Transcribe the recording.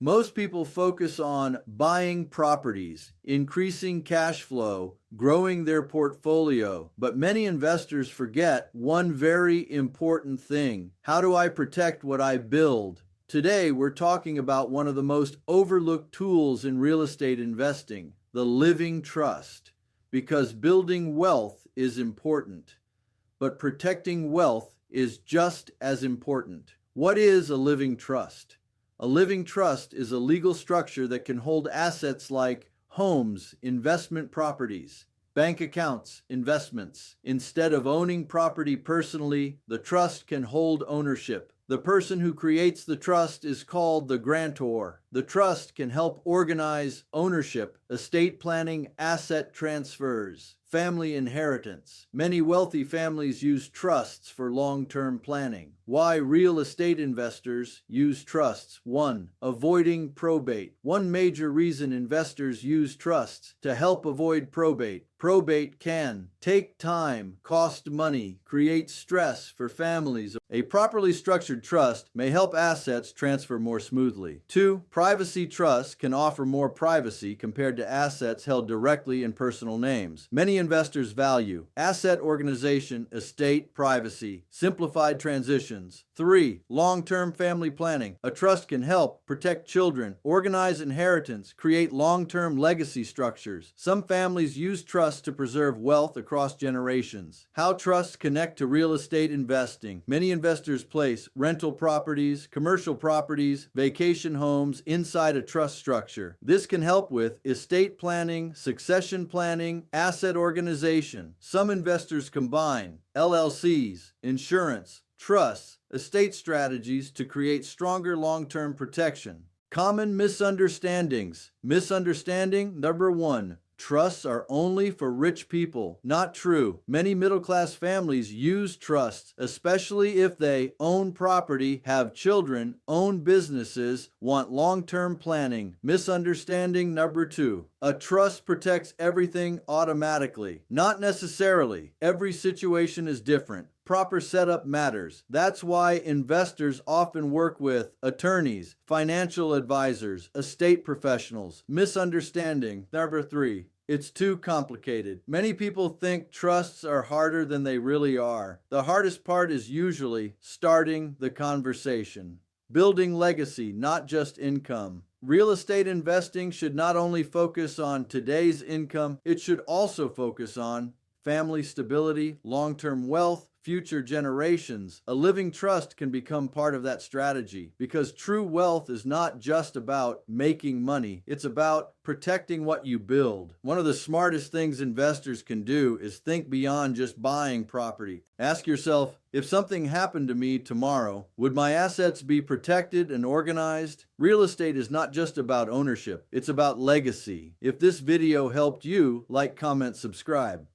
Most people focus on buying properties, increasing cash flow, growing their portfolio, but many investors forget one very important thing. How do I protect what I build? Today, we're talking about one of the most overlooked tools in real estate investing, the living trust. Because building wealth is important, but protecting wealth is just as important. What is a living trust? A living trust is a legal structure that can hold assets like homes, investment properties, bank accounts, investments. Instead of owning property personally, the trust can hold ownership. The person who creates the trust is called the grantor. The trust can help organize ownership, estate planning, asset transfers, family inheritance. Many wealthy families use trusts for long-term planning. Why real estate investors use trusts? 1. Avoiding probate. One major reason investors use trusts to help avoid probate. Probate can take time, cost money, create stress for families. A properly structured trust may help assets transfer more smoothly. 2. Privacy trusts can offer more privacy compared to assets held directly in personal names. Many investors value asset organization, estate privacy, simplified transitions. 3. Long-term family planning. A trust can help protect children, organize inheritance, create long-term legacy structures. Some families use trusts to preserve wealth across generations. How trusts connect to real estate investing. Many investors place rental properties, commercial properties, vacation homes inside a trust structure. This can help with estate planning, succession planning, asset organization. Some investors combine LLCs, insurance, trusts, estate strategies to create stronger long-term protection. Common misunderstandings. Misunderstanding number 1. Trusts are only for rich people. Not true. Many middle-class families use trusts, especially if they own property, have children, own businesses, want long-term planning. Misunderstanding number 2. A trust protects everything automatically. Not necessarily. Every situation is different. Proper setup matters. That's why investors often work with attorneys, financial advisors, estate professionals. Misunderstanding number 3. It's too complicated. Many people think trusts are harder than they really are. The hardest part is usually starting the conversation. Building legacy, not just income. Real estate investing should not only focus on today's income, it should also focus on family stability, long-term wealth, future generations. A living trust can become part of that strategy because true wealth is not just about making money. It's about protecting what you build. One of the smartest things investors can do is think beyond just buying property. Ask yourself, if something happened to me tomorrow, would my assets be protected and organized? Real estate is not just about ownership, it's about legacy. If this video helped you, like, comment, subscribe.